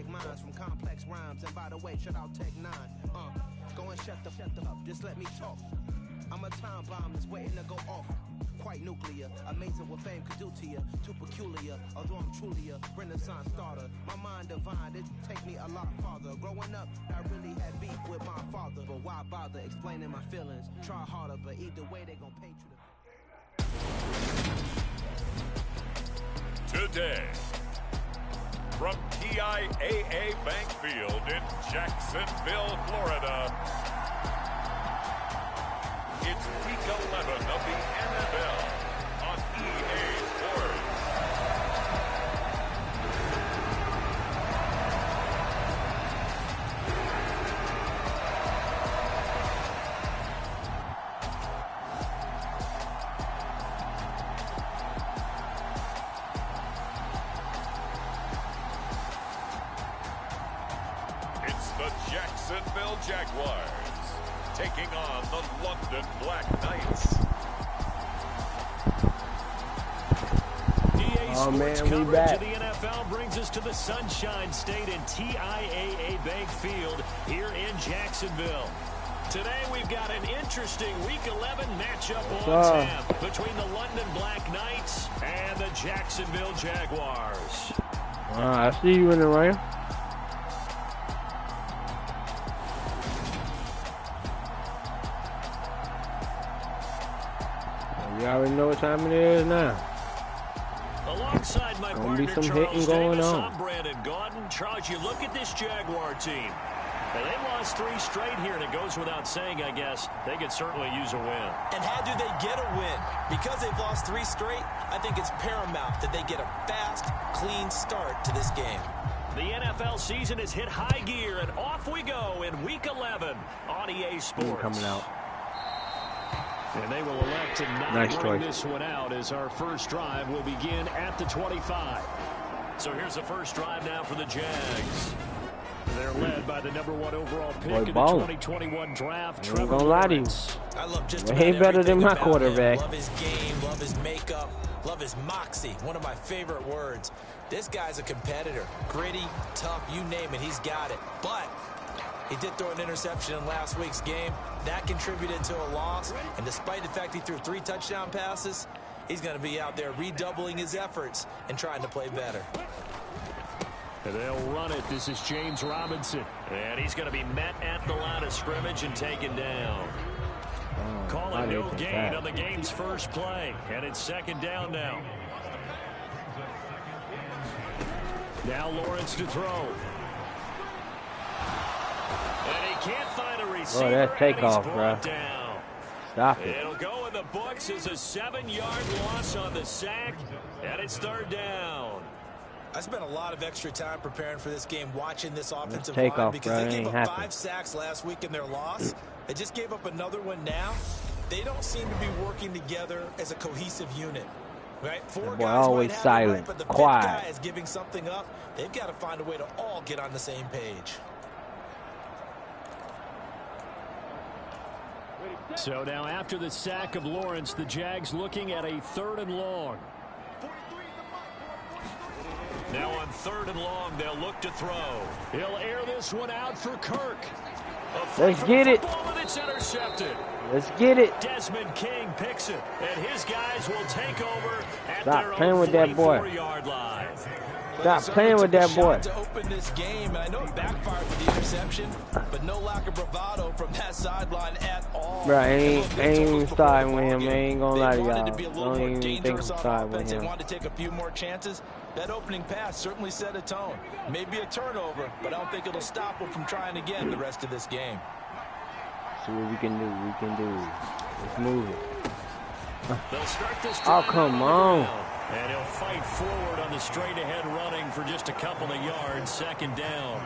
protect minds from complex rhymes. And by the way, shut out Tech 9. Go and shut the up. Just let me talk. I'm a time bomb that's waiting to go off. Quite nuclear, amazing what fame could do to you. Too peculiar, although I'm truly a renaissance starter. My mind divine, it take me a lot farther. Growing up, I really had beef with my father. But why bother explaining my feelings? Try harder, but either way they gon' paint you Today, from TIAA Bank Field in Jacksonville, Florida, it's Week 11 of the NFL on EA Sports. It's the Jacksonville Jaguars taking on the London Black Knights. Oh man, we back. The NFL brings us to the Sunshine State in TIAA Bank Field here in Jacksonville. Today we've got an interesting Week 11 matchup on tap between the London Black Knights and the Jacksonville Jaguars. I see you in the rain. You already know what time it is now. Alongside my partner, be some Charles hitting going Davis, on. I'm Brandon Gaudin. Charles, you look at this Jaguar team. Well, they lost 3 straight here, and it goes without saying, I guess, they could certainly use a win. And how do they get a win? Because they've lost 3 straight, I think it's paramount that they get a fast, clean start to this game. The NFL season has hit high gear, and off we go in Week 11 on EA Sports. Coming out. And they will elect to not bring this one out as our first drive will begin at the 25. So here's the first drive now for the Jags. They're led by the #1 overall pick in the 2021 draft, Trevor Lawrence. I love just way better than my quarterback. Love his game, love his makeup, love his moxie. One of my favorite words. This guy's a competitor. Gritty, tough, you name it, he's got it. But he did throw an interception in last week's game. That contributed to a loss. And despite the fact he threw 3 touchdown passes, he's going to be out there redoubling his efforts and trying to play better. And they'll run it. This is James Robinson. And he's going to be met at the line of scrimmage and taken down. Call it no gain on the game's first play. And it's 2nd down now. Now Lawrence to throw. And he can't find a receiver. Oh, that's takeoff, bro. Down. Stop it. It'll go in the books as a 7-yard loss on the sack. And it's 3rd down. I spent a lot of extra time preparing for this game, watching this offensive take line off, because bro. they gave Ain't up happen. 5 sacks last week in their loss. They just gave up another one now. They don't seem to be working together as a cohesive unit. Right? 4 boy guys always might have silent, it right, but the 5th quiet. guy is giving something up. They've got to find a way to all get on the same page. So now after the sack of Lawrence, the Jags looking at a 3rd and long. Now on 3rd and long, they'll look to throw. He'll air this one out for Kirk. Let's get it. And it's intercepted. Let's get it. Desmond King picks it, and his guys will take over at Stop their playing own with that boy. 44-yard line. Stop playing with that boy. To open this game, and I know it backfired with the interception, but no lack of bravado from that sideline at all. Bro, I ain't even starting with him. I ain't gonna lie to They wanted y'all. to be a little Don't more even think I'm dangerous on starting with offense. They him. wanted to take a few more chances. That opening pass certainly set a tone. Maybe a turnover, but I don't think it'll stop them from trying again the rest of this game. See what we can do. We can do. Let's move it. They'll start this Oh, drive come on the on. ground, and he'll fight forward on the straight-ahead running for just a couple of yards, 2nd down.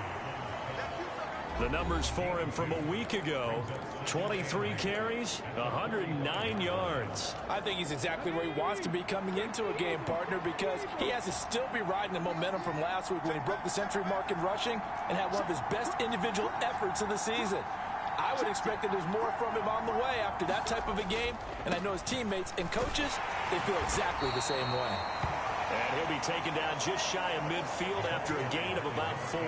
The numbers for him from a week ago, 23 carries, 109 yards. I think he's exactly where he wants to be coming into a game, partner, because he has to still be riding the momentum from last week when he broke the century mark in rushing and had one of his best individual efforts of the season. I would expect that there's more from him on the way after that type of a game, and I know his teammates and coaches, they feel exactly the same way. And he'll be taken down just shy of midfield after a gain of about 4.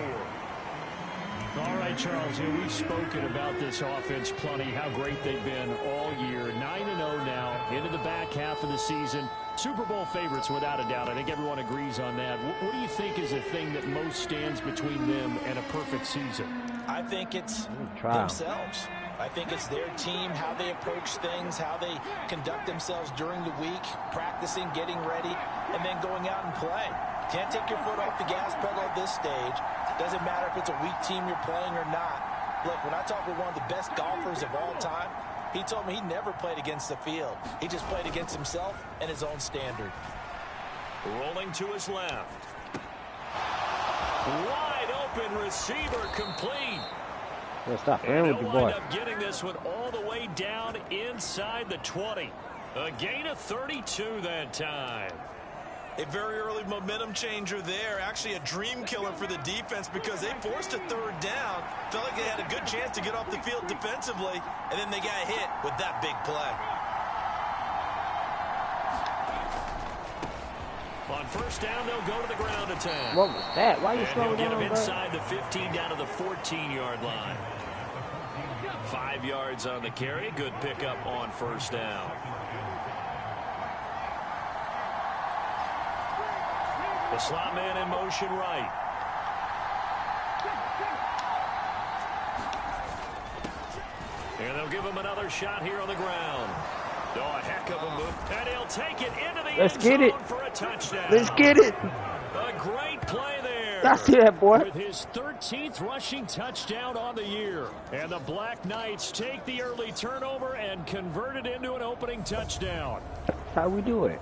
All right, Charles, we've spoken about this offense plenty, how great they've been all year. 9-0 now, into the back half of the season. Super Bowl favorites, without a doubt. I think everyone agrees on that. What do you think is the thing that most stands between them and a perfect season? I think it's themselves. I think it's their team, how they approach things, how they conduct themselves during the week, practicing, getting ready, and then going out and playing. Can't take your foot off the gas pedal at this stage. Doesn't matter if it's a weak team you're playing or not. Look, when I talk with one of the best golfers of all time, he told me he never played against the field. He just played against himself and his own standard. Rolling to his left. Wide open receiver complete. Stop playing with the boy. Up getting this one all the way down inside the 20. A gain of 32 that time. A very early momentum changer there. Actually a dream killer for the defense because they forced a 3rd down. Felt like they had a good chance to get off the field defensively, and then they got hit with that big play. On 1st down, they'll go to the ground attack. What was that? Why you slowing down, down, get him bro? inside the 15 down to the 14-yard line. 5 yards on the carry. Good pickup on 1st down. The slot man in motion right. And they'll give him another shot here on the ground. Oh, a heck of a move. And he'll take it into the end zone for a touchdown. Let's get it. A great play there. That's it, boy. With his 13th rushing touchdown on the year. And the Black Knights take the early turnover and convert it into an opening touchdown. That's how we do it.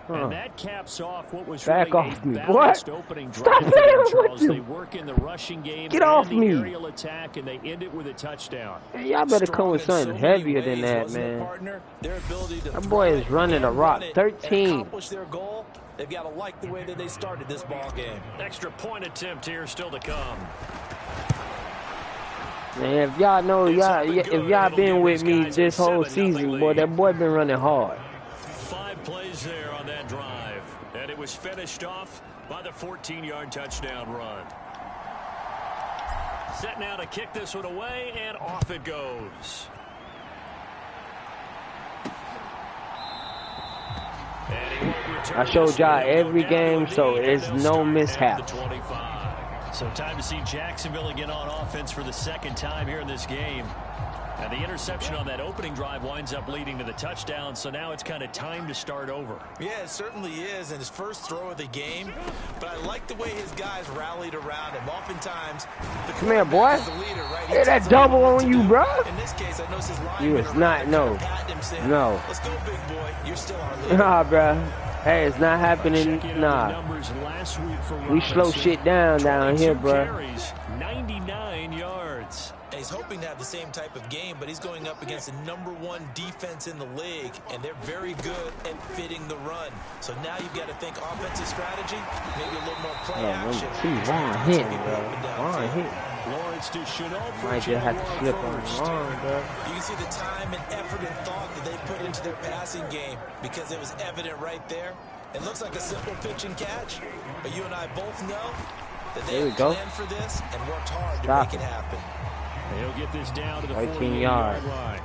And that caps off what was Back really off a me. balanced What? opening Stop drive. playing with Charles, you. they work in the rushing game. Get off the me. Aerial attack, and they end it with a touchdown. Man, y'all better come with something heavier than that, man. That boy is running a rock. 13. Accomplish their goal. They've got to like the way that they started this ball game. Extra point attempt here still to come. Man, if y'all know, if y'all been with me this whole season, boy, that boy been running hard. 5 plays there on that drive. And it was finished off by the 14-yard touchdown run. Set now to kick this one away, and off it goes. I showed y'all every game, so it's no mishap. So time to see Jacksonville again on offense for the 2nd time here in this game. And the interception on that opening drive winds up leading to the touchdown, so now it's kind of time to start over. Yeah, it certainly is, and his first throw of the game. But I like the way his guys rallied around him. Oftentimes, come here, boy. Is the leader, right? Hey, that double on you, bro. In this case, I know his You is not, no. Let's go, big boy. You're still our leader. Nah, bro. Hey, it's not happening. Nah. We slow shit down here, bro. 99 yards. And he's hoping to have the same type of game, but he's going up against the #1 defense in the league, and they're very good at fitting the run. So now you've got to think offensive strategy, maybe a little more play action. Ron hit, bro. Ron hit. Lawrence to Chanel. Might just have to slip on Ron, bro. You can see the time and effort and thought that they put into their passing game because it was evident right there. It looks like a simple pitch and catch, but you and I both know that they have planned for this and worked hard to make it happen. He'll get this down to the 14-yard line.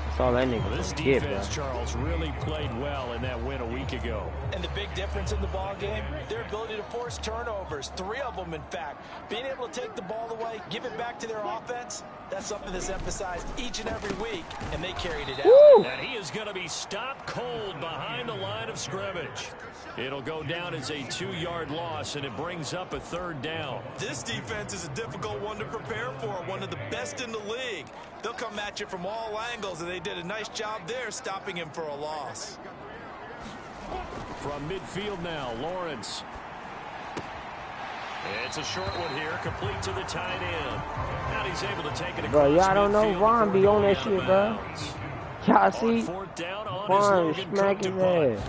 That's all that nigga This get, defense, bro. Charles, really played well in that win a week ago. And the big difference in the ball game, their ability to force turnovers, 3 of them, in fact. Being able to take the ball away, give it back to their offense, that's something that's emphasized each and every week, and they carried it out. Woo! And he is going to be stopped cold behind the line of scrimmage. It'll go down as a 2-yard loss, and it brings up a 3rd down. This defense is a difficult one to prepare for, one of the best in the league. They'll come at you from all angles, and they did a nice job there stopping him for a loss. From midfield now, Lawrence. It's a short one here, complete to the tight end. Now he's able to take it across. Bro, y'all don't know Vaughn be on that shit, bro. Y'all see? Vaughn smack his ass.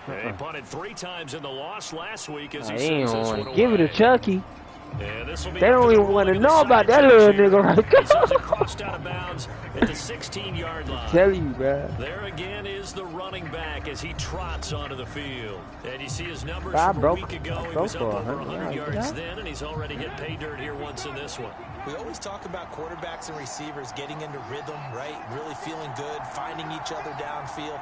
He punted 3 times in the loss last week as he ain't sends this on. one Give it away. to Chucky. They don't even want to know about that little nigga right there. Crossed out of bounds at the 16-yard line. I tell you, bro. There again is the running back as he trots onto the field. And you see his numbers from a week ago. He was up over 100 yards then, and he's already hit pay dirt here once in this one. We always talk about quarterbacks and receivers getting into rhythm, right? Really feeling good, finding each other downfield.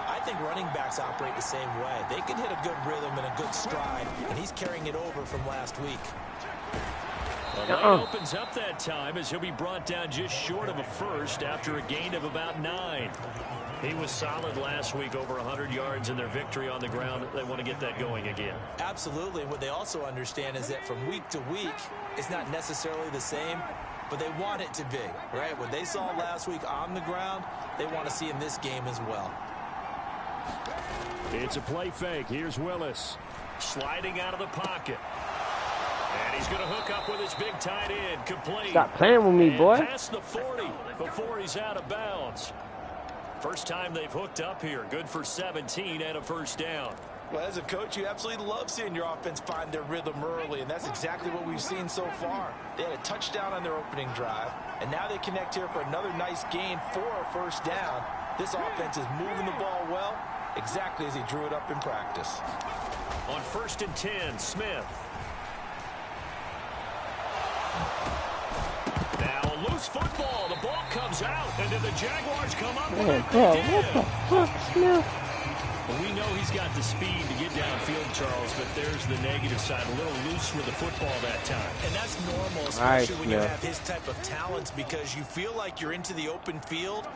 I think running backs operate the same way. They can hit a good rhythm and a good stride, and he's carrying it over from last week. The line opens up that time as he'll be brought down just short of a first after a gain of about 9. He was solid last week, over 100 yards in their victory on the ground. They want to get that going again. Absolutely. What they also understand is that from week to week, it's not necessarily the same, but they want it to be, right? What they saw last week on the ground, they want to see in this game as well. It's a play fake. Here's Willis sliding out of the pocket. And he's going to hook up with his big tight end. Complete. Stop playing with me, boy. Past the 40 before he's out of bounds. First time they've hooked up here. Good for 17 and a first down. Well, as a coach, you absolutely love seeing your offense find their rhythm early, and that's exactly what we've seen so far. They had a touchdown on their opening drive, and now they connect here for another nice gain for a first down. This offense is moving the ball well, exactly as he drew it up in practice. On 1st and 10, Smith. Now a loose football. The ball comes out, and then the Jaguars come up with it. What the fuck, Smith? Well, we know he's got the speed to get downfield, Charles, but there's the negative side. A little loose with the football that time. And that's normal, especially when you have his type of talents, because you feel like you're into the open field,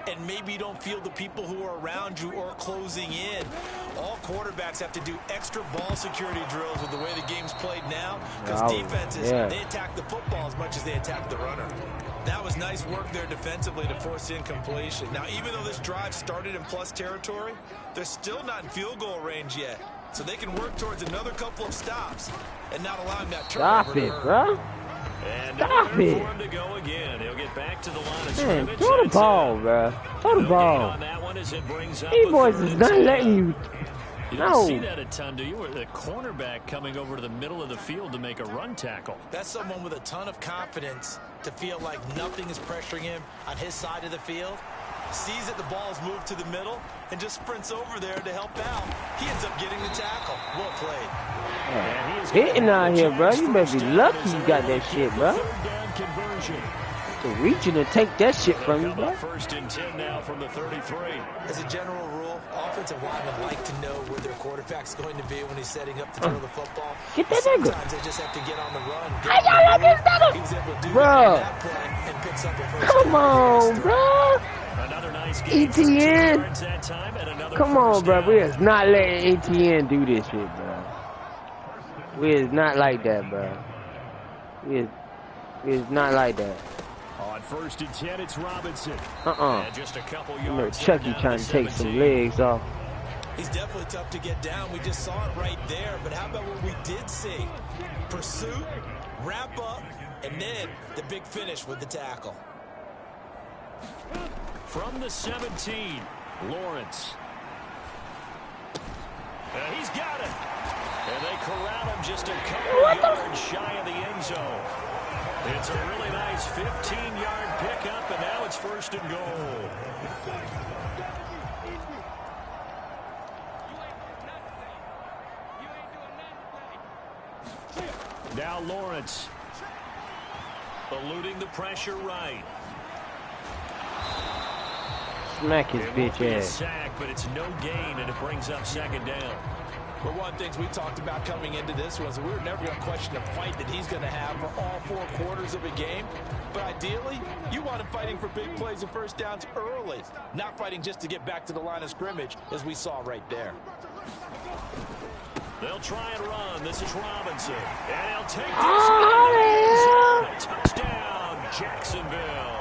and maybe you don't feel the people who are around you or closing in. All quarterbacks have to do extra ball security drills with the way the game's played now, because defenses, they attack the football as much as they attack the runner. That was nice work there defensively to force incompletion. Now, even though this drive started in plus territory, they're still not in field goal range yet. So they can work towards another couple of stops and not allowing that turnover. Stop it, bro. And stop it. For him to go again. He'll get back to the line of scrimmage. Throw the ball, bro. Throw the ball. These boys is not letting you. You don't see that a ton, do you? Or the cornerback coming over to the middle of the field to make a run tackle. That's someone with a ton of confidence to feel like nothing is pressuring him on his side of the field. Sees that the ball's moved to the middle and just sprints over there to help out. He ends up getting the tackle. Well played. Hitting out here, bro. You better be lucky you got that shit, bro. To reaching to take that shit from you, bro. 1st and 10 now from the 33. As a general rule, offensive linemen like to know where their quarterback's going to be when he's setting up to throw the football. Get that nigga. Sometimes they just have to get on the run. He was able to do bro. that play and picks up a first Come on, bro. Another nice game. ETN. Come on, bro. We is not letting ETN do this shit, bro. We is not like that, bro. We is not like that. On 1st and 10, it's Robinson. And just a couple yards. Chucky trying to take some legs off. He's definitely tough to get down. We just saw it right there. But how about what we did see? Pursuit, wrap up, and then the big finish with the tackle. From the 17, Lawrence. And he's got it. And they corral him just a couple yards shy of the end zone. It's a really nice 15-yard pickup, and now it's 1st and goal. Now Lawrence eluding the pressure right. Smack his bitch ass. Sack, but it's no gain, and it brings up 2nd down. But one of the things we talked about coming into this was we were never going to question the fight that he's going to have for all 4 quarters of a game. But ideally, you want him fighting for big plays and first downs early, not fighting just to get back to the line of scrimmage, as we saw right there. They'll try and run. This is Robinson. And he'll take this. Touchdown, Jacksonville.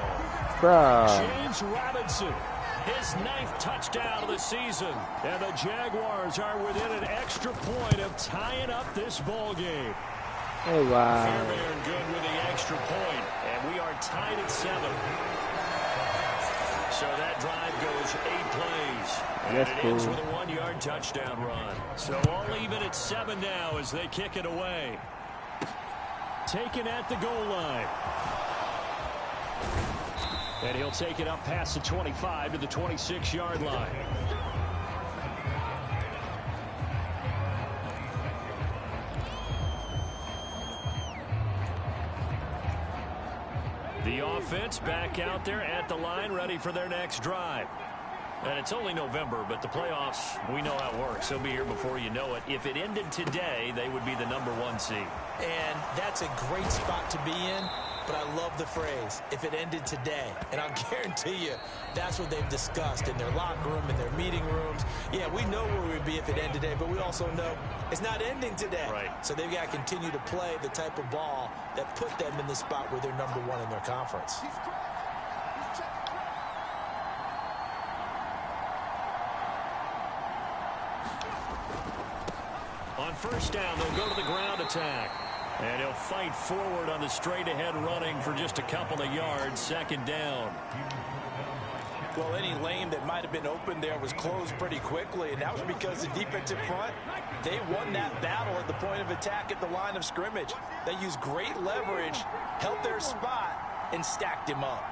James Robinson. His 9th touchdown of the season. And the Jaguars are within an extra point of tying up this ball game. Oh, wow. Fairbairn good with the extra point. And we are tied at 7. So that drive goes 8 plays. And it ends with a 1-yard touchdown run. So all even at 7 now as they kick it away. taken at the goal line. And he'll take it up past the 25 to the 26-yard line. The offense back out there at the line, ready for their next drive. And it's only November, but the playoffs, we know how it works. They'll be here before you know it. If it ended today, they would be the #1 seed. And that's a great spot to be in, but I love the phrase, if it ended today. And I'll guarantee you, that's what they've discussed in their locker room, in their meeting rooms. Yeah, we know where we'd be if it ended today, but we also know it's not ending today. Right. So they've got to continue to play the type of ball that put them in the spot where they're #1 in their conference. On first down, they'll go to the ground attack. And he'll fight forward on the straight-ahead running for just a couple of yards. Second down. Well, any lane that might have been open there was closed pretty quickly, and that was because the defensive front, they won that battle at the point of attack at the line of scrimmage. They used great leverage, held their spot, and stacked him up.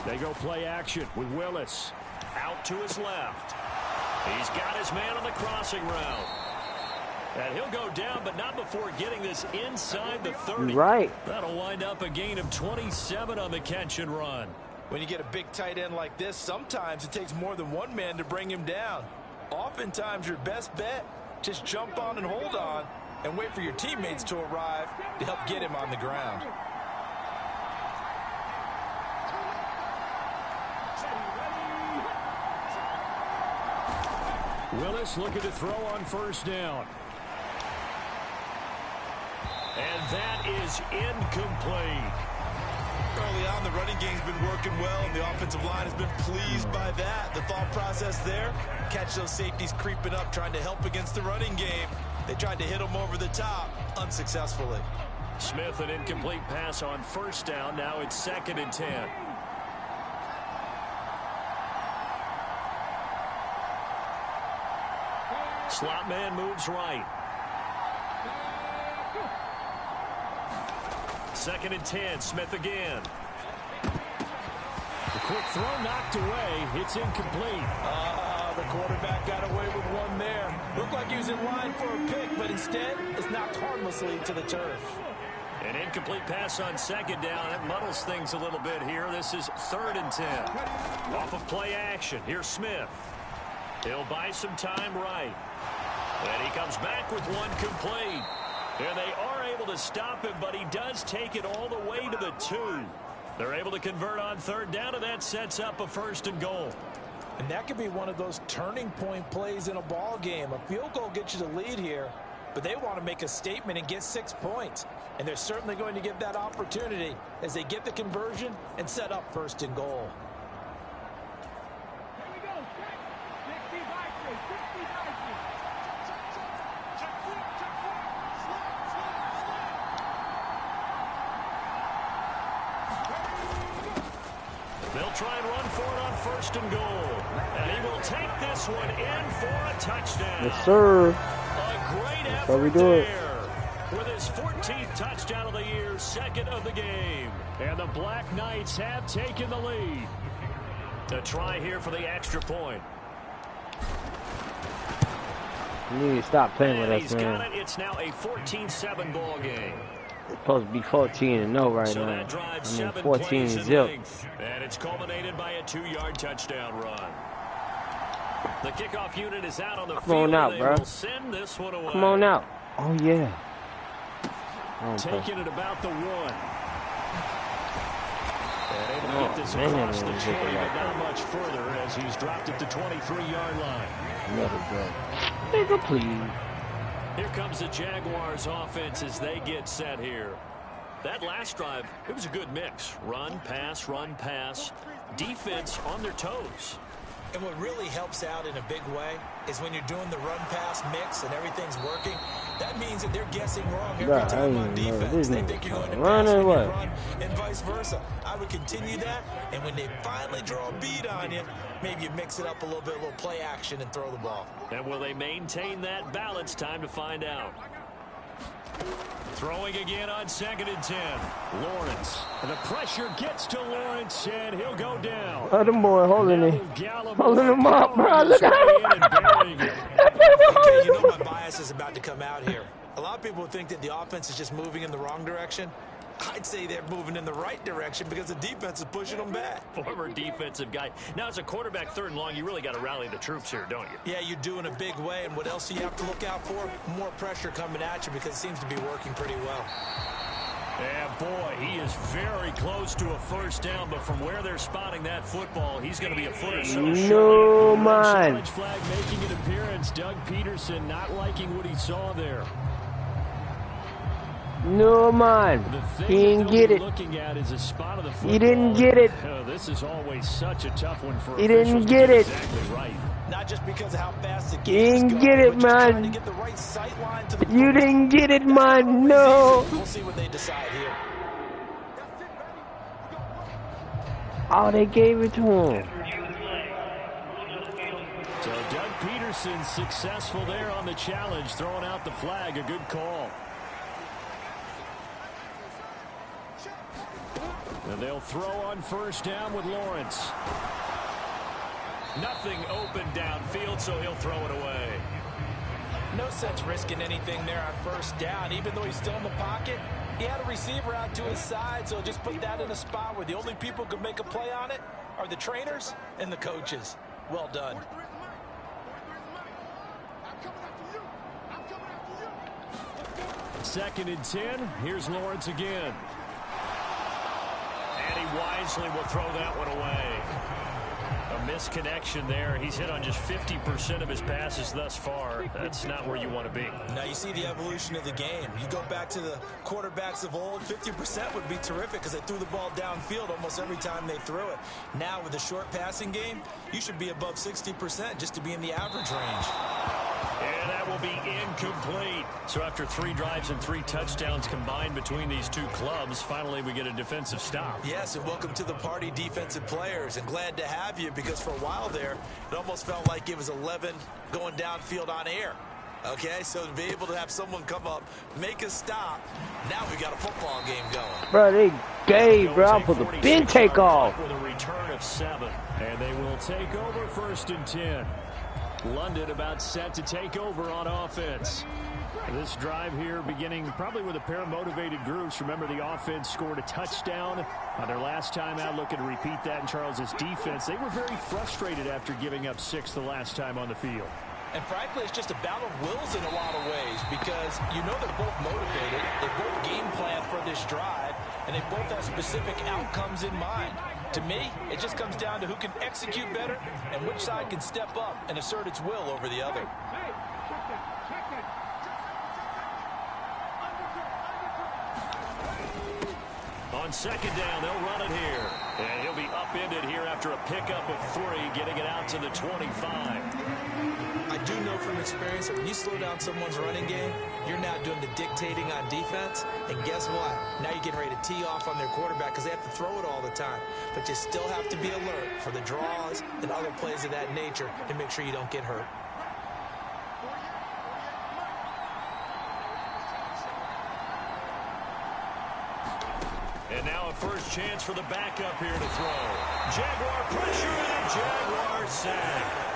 They go play action with Willis. Out to his left. He's got his man on the crossing route. And he'll go down, but not before getting this inside the 30. Right. That'll wind up a gain of 27 on the catch and run. When you get a big tight end like this, sometimes it takes more than one man to bring him down. Oftentimes, your best bet, just jump on and hold on and wait for your teammates to arrive to help get him on the ground. Willis looking to throw on first down. And that is incomplete. Early on, the running game's been working well, and the offensive line has been pleased by that. The thought process there, catch those safeties creeping up, trying to help against the running game. They tried to hit them over the top, unsuccessfully. Smith, an incomplete pass on first down. Now it's 2nd and 10. Slot man moves right. 2nd and 10. Smith again. The quick throw knocked away. It's incomplete. The quarterback got away with one there. Looked like he was in line for a pick, but instead it's knocked harmlessly to the turf. An incomplete pass on 2nd down. It muddles things a little bit here. This is 3rd and 10. Off of play action. Here's Smith. He'll buy some time right. And he comes back with one complete. And they are able to stop him, but he does take it all the way to the 2. They're able to convert on 3rd down, and that sets up a 1st and goal. And that could be one of those turning point plays in a ball game. A field goal gets you the lead here, but they want to make a statement and get 6 points. And they're certainly going to get that opportunity as they get the conversion and set up 1st and goal. They'll try and run for it on 1st and goal. And he will take this one in for a touchdown. Yes, sir. A great effort how we do it. With his 14th touchdown of the year, 2nd of the game. And the Black Knights have taken the lead. To try here for the extra point. You need to stop playing with us, He's man. got it. It's now a 14-7 ball game. It's supposed to be 14-0 right So now. that drives I mean, 7 14 plays in zip. length. And it's culminated by a 2-yard touchdown run. The kickoff unit is out on the Come field. on out, they bro. will send this one away. Come on out. Oh, yeah. Taking it about the 1. And able to Oh, get this man, across the 20, that was but not much further as he's dropped it to 23-yard line. Never go. Nigga, please. Here comes the Jaguars offense as they get set here. That last drive, it was a good mix. Run, pass, defense on their toes. And what really helps out in a big way is when you're doing the run-pass mix and everything's working, that means that they're guessing wrong every time on defense. They think you're going to pass when you run, and vice versa. I would continue that, and when they finally draw a bead on you, maybe you mix it up a little bit, a little play action, and throw the ball. And will they maintain that balance? Time to find out. Throwing again on 2nd and 10. Lawrence. And the pressure gets to Lawrence, and he'll go down. Oh, them boy holding it. Holding him up, bro. Look at him. Okay, you know my bias is about to come out here. A lot of people think that the offense is just moving in the wrong direction. I'd say they're moving in the right direction because the defense is pushing them back. Former defensive guy. Now, as a quarterback 3rd and long, you really got to rally the troops here, don't you? Yeah, you do in a big way. And what else do you have to look out for? More pressure coming at you because it seems to be working pretty well. Yeah, boy, he is very close to a 1st down, but from where they're spotting that football, he's going to be a foot or so short. No, man. Challenge flag making an appearance. Doug Peterson not liking what he saw there. No, man. He didn't get it. He didn't get it. Oh, this is always such a tough one for He didn't get it. Exactly right. Not just because of how fast the He game didn't get it, man. You didn't get it, man. No. We'll see what they decide here. Oh, they gave it to him. So Doug Peterson successful there on the challenge, throwing out the flag. A good call. And they'll throw on 1st down with Lawrence. Nothing open downfield, so he'll throw it away. No sense risking anything there on 1st down. Even though he's still in the pocket, he had a receiver out to his side, so just put that in a spot where the only people who can make a play on it are the trainers and the coaches. Well done. Second and 10. Here's Lawrence again. And he wisely will throw that one away. A misconnection there. He's hit on just 50% of his passes thus far. That's not where you want to be. Now you see the evolution of the game. You go back to the quarterbacks of old, 50% would be terrific because they threw the ball downfield almost every time they threw it. Now with the short passing game, you should be above 60% just to be in the average range. And that will be incomplete. So after 3 drives and 3 touchdowns combined between these two clubs, finally we get a defensive stop. Yes, and welcome to the party, defensive players. And glad to have you because for a while there, it almost felt like it was 11 going downfield on air. Okay, so to be able to have someone come up, make a stop, now we got a football game going. Bro, they gave, bro. I'll put the bin take off. With a return of 7. And they will take over 1st and 10. London about set to take over on offense. This drive here beginning probably with a pair of motivated groups. Remember, the offense scored a touchdown on their last time out. Looking to repeat that in Charles's defense. They were very frustrated after giving up 6 the last time on the field. And frankly, it's just a battle of wills in a lot of ways because you know they're both motivated. They both game plan for this drive, and they both have specific outcomes in mind. To me, it just comes down to who can execute better and which side can step up and assert its will over the other. On 2nd down, they'll run it here. And he'll be upended here after a pickup of 3, getting it out to the 25. I do know from experience that when you slow down someone's running game, you're now doing the dictating on defense. And guess what? Now you're getting ready to tee off on their quarterback because they have to throw it all the time. But you still have to be alert for the draws and other plays of that nature to make sure you don't get hurt. And now a first chance for the backup here to throw. Jaguar pressure and a Jaguar sack.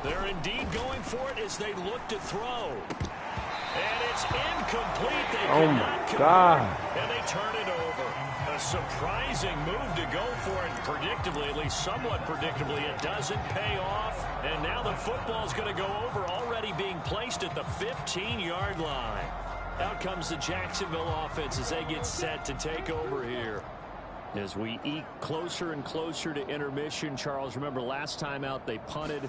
They're indeed going for it as they look to throw. And it's incomplete. They cannot convert. And they turn it over. A surprising move to go for it. Predictably, at least somewhat predictably, it doesn't pay off. And now the football's going to go over, already being placed at the 15-yard line. Out comes the Jacksonville offense as they get set to take over here. As we eke closer and closer to intermission, Charles, remember last time out they punted.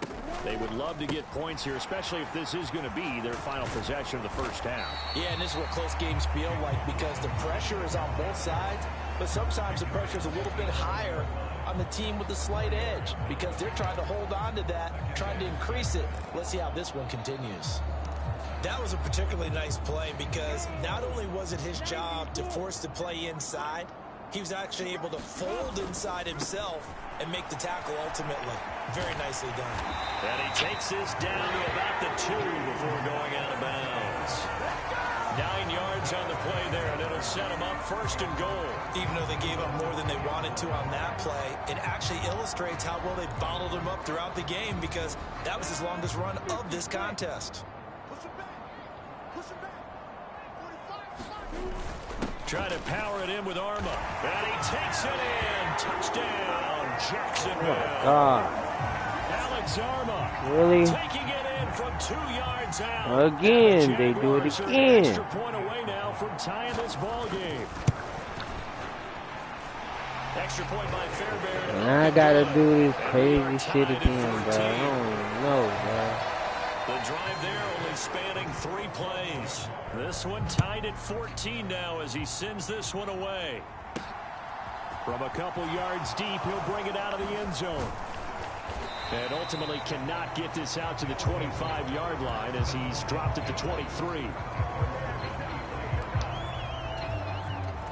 They would love to get points here, especially if this is going to be their final possession of the first half. Yeah, and this is what close games feel like because the pressure is on both sides, but sometimes the pressure is a little bit higher on the team with the slight edge because they're trying to hold on to that, trying to increase it. Let's see how this one continues. That was a particularly nice play because not only was it his job to force the play inside, he was actually able to fold inside himself and make the tackle ultimately. Very nicely done. And he takes this down to about the 2 before going out of bounds. 9 yards on the play there, and it'll set him up 1st and goal. Even though they gave up more than they wanted to on that play, it actually illustrates how well they bottled him up throughout the game because that was his longest run of this contest. Try to power it in with Arma. And he takes it in. Touchdown, Jacksonville. Oh, God. Alex Arma. Really? Taking it in from 2 yards out. Again, they do it again. Extra point away now from tying this ball game. Extra point by Fairbairn. And I gotta do this crazy shit again, bro. I don't know, bro. The drive there only spanning 3 plays. This one tied at 14 now as he sends this one away. From a couple yards deep, he'll bring it out of the end zone. And ultimately cannot get this out to the 25-yard line as he's dropped at the 23.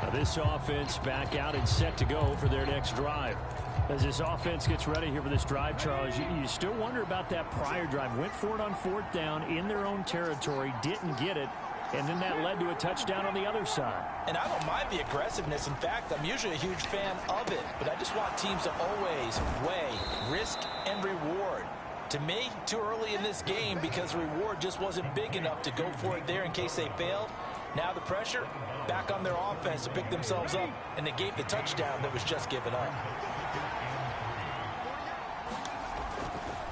Now this offense back out and set to go for their next drive. As this offense gets ready here for this drive, Charles, you still wonder about that prior drive. Went for it on 4th down in their own territory, didn't get it, and then that led to a touchdown on the other side. And I don't mind the aggressiveness. In fact, I'm usually a huge fan of it, but I just want teams to always weigh risk and reward. To me, too early in this game because the reward just wasn't big enough to go for it there in case they failed. Now the pressure back on their offense to pick themselves up and negate the touchdown that was just given up.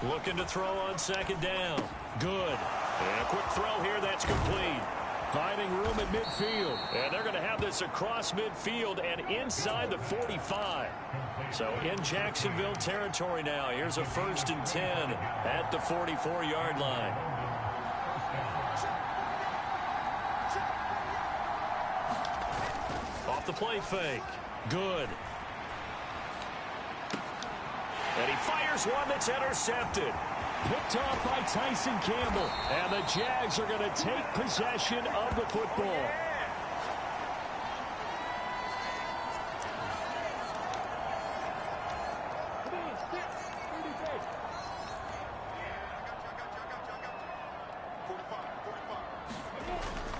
Looking to throw on 2nd down. Good. And a quick throw here that's complete. Finding room at midfield. And they're going to have this across midfield and inside the 45. So in Jacksonville territory now. Here's a 1st and 10 at the 44-yard line. Off the play fake. Good. And he fires one that's intercepted. Picked off by Tyson Campbell. And the Jags are going to take possession of the football.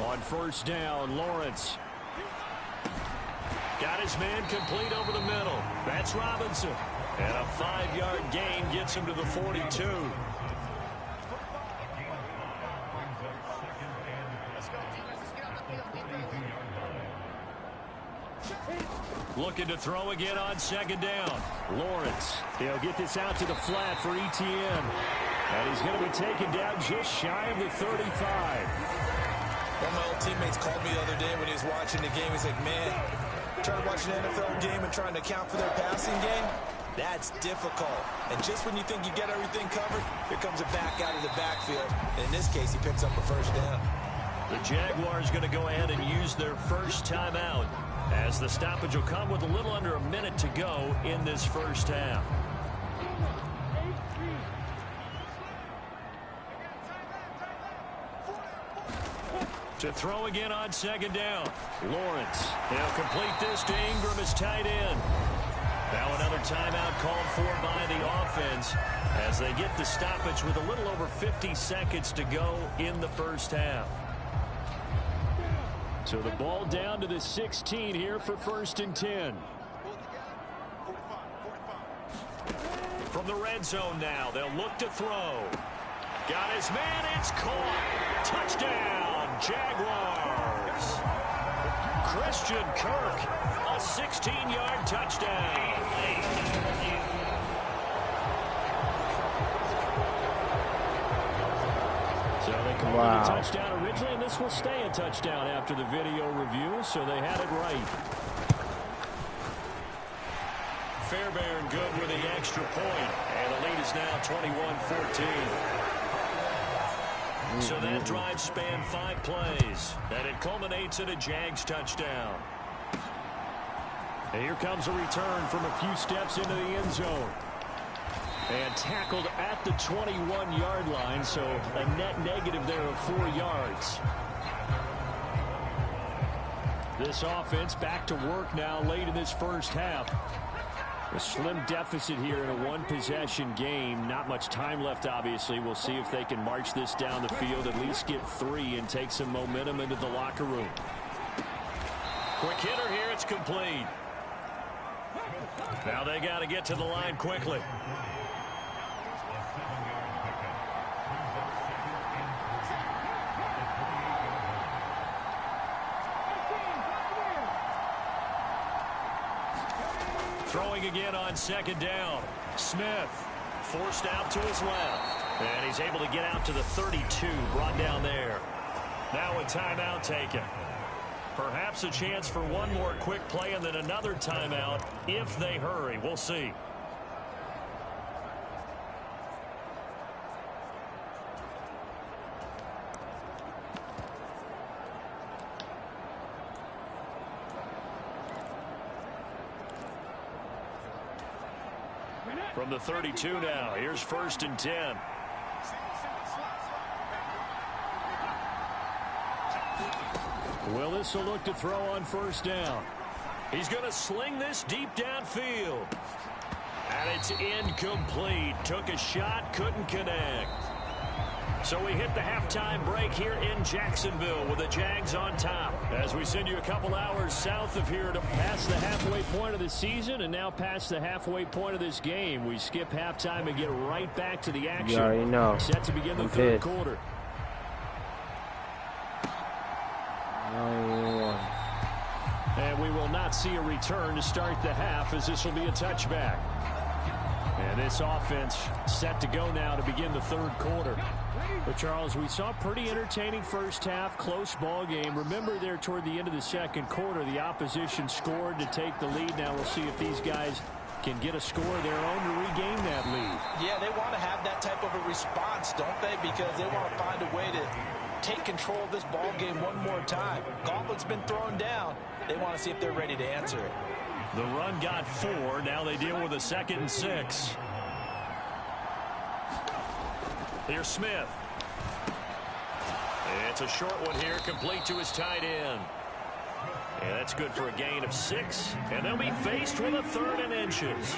On 1st down, Lawrence. Got his man complete over the middle. That's Robinson. And a 5-yard gain gets him to the 42. Looking to throw again on 2nd down. Lawrence. He'll get this out to the flat for ETN. And he's going to be taken down just shy of the 35. One of my old teammates called me the other day when he was watching the game. He's like, man, trying to watch an NFL game and trying to account for their passing game, that's difficult. And just when you think you get everything covered, here comes a back out of the backfield. And in this case, he picks up a 1st down. The Jaguars going to go ahead and use their first timeout as the stoppage will come with a little under a minute to go in this 1st half. To throw again on 2nd down. Lawrence. He'll complete this to Ingram as tight end. Now another timeout called for by the offense as they get the stoppage with a little over 50 seconds to go in the 1st half. So the ball down to the 16 here for 1st and 10. From the red zone now, they'll look to throw. Got his man, it's caught. Touchdown, Jaguars. Christian Kirk, a 16-yard touchdown. So they called it a touchdown originally, and this will stay a touchdown after the video review, so they had it right. Fairbairn good with the extra point, and the lead is now 21-14. So that drive spanned 5 plays, and it culminates in a Jags touchdown. And here comes a return from a few steps into the end zone. And tackled at the 21-yard line, so a net negative there of 4 yards. This offense back to work now late in this first half. A slim deficit here in a one-possession game. Not much time left, obviously. We'll see if they can march this down the field, at least get 3 and take some momentum into the locker room. Quick hitter here. It's complete. Now they got to get to the line quickly. Throwing again on second down. Smith forced out to his left. And he's able to get out to the 32, brought down there. Now a timeout taken. Perhaps a chance for one more quick play and then another timeout if they hurry. We'll see. From the 32 now, here's 1st and 10. Willis will look to throw on 1st down. He's going to sling this deep downfield. And it's incomplete. Took a shot, couldn't connect. So we hit the halftime break here in Jacksonville with the Jags on top. As we send you a couple hours south of here to pass the halfway point of the season and now past the halfway point of this game. We skip halftime and get right back to the action. You already know. Set to begin the third quarter. And we will not see a return to start the half, as this will be a touchback. And this offense set to go now to begin the third quarter. But, Charles, we saw a pretty entertaining first half, close ball game. Remember there toward the end of the second quarter, the opposition scored to take the lead. Now we'll see if these guys can get a score of their own to regain that lead. Yeah, they want to have that type of a response, don't they? Because they want to find a way to take control of this ball game one more time. Gauntlet's been thrown down. They want to see if they're ready to answer it. The run got 4. Now they deal with a 2nd and 6. Here's Smith. It's a short one here, complete to his tight end. And that's good for a gain of 6. And they'll be faced with a 3rd and inches.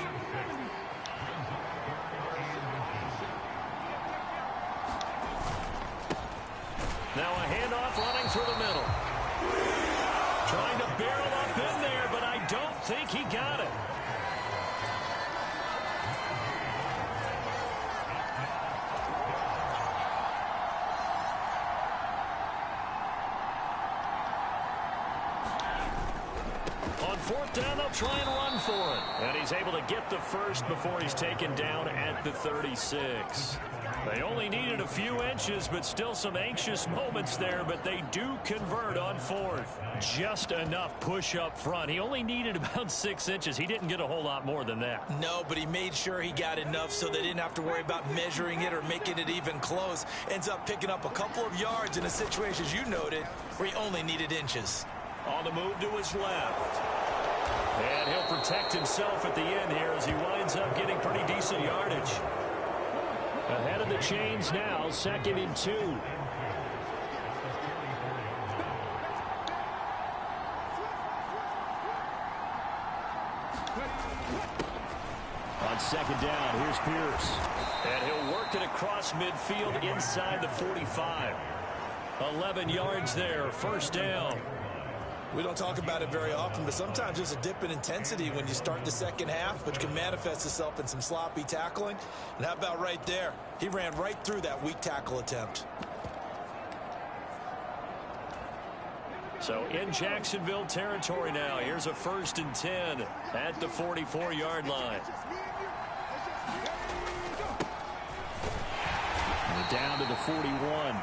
Now a handoff running through the middle. Trying to barrel up in there, but I don't think he got it. On 4th down, they'll try and run for it. And he's able to get the first before he's taken down at the 36. They only needed a few inches, but still some anxious moments there, but they do convert on 4th. Just enough push up front. He only needed about 6 inches. He didn't get a whole lot more than that. No, but he made sure he got enough so they didn't have to worry about measuring it or making it even close. Ends up picking up a couple of yards in a situation, as you noted, where he only needed inches. On the move to his left. And he'll protect himself at the end here as he winds up getting pretty decent yardage. Ahead of the chains now, 2nd and 2. On 2nd down, here's Pierce. And he'll work it across midfield inside the 45. 11 yards there, 1st down. We don't talk about it very often, but sometimes there's a dip in intensity when you start the second half, which can manifest itself in some sloppy tackling. And how about right there? He ran right through that weak tackle attempt. So in Jacksonville territory now, here's a 1st and 10 at the 44-yard line. And down to the 41.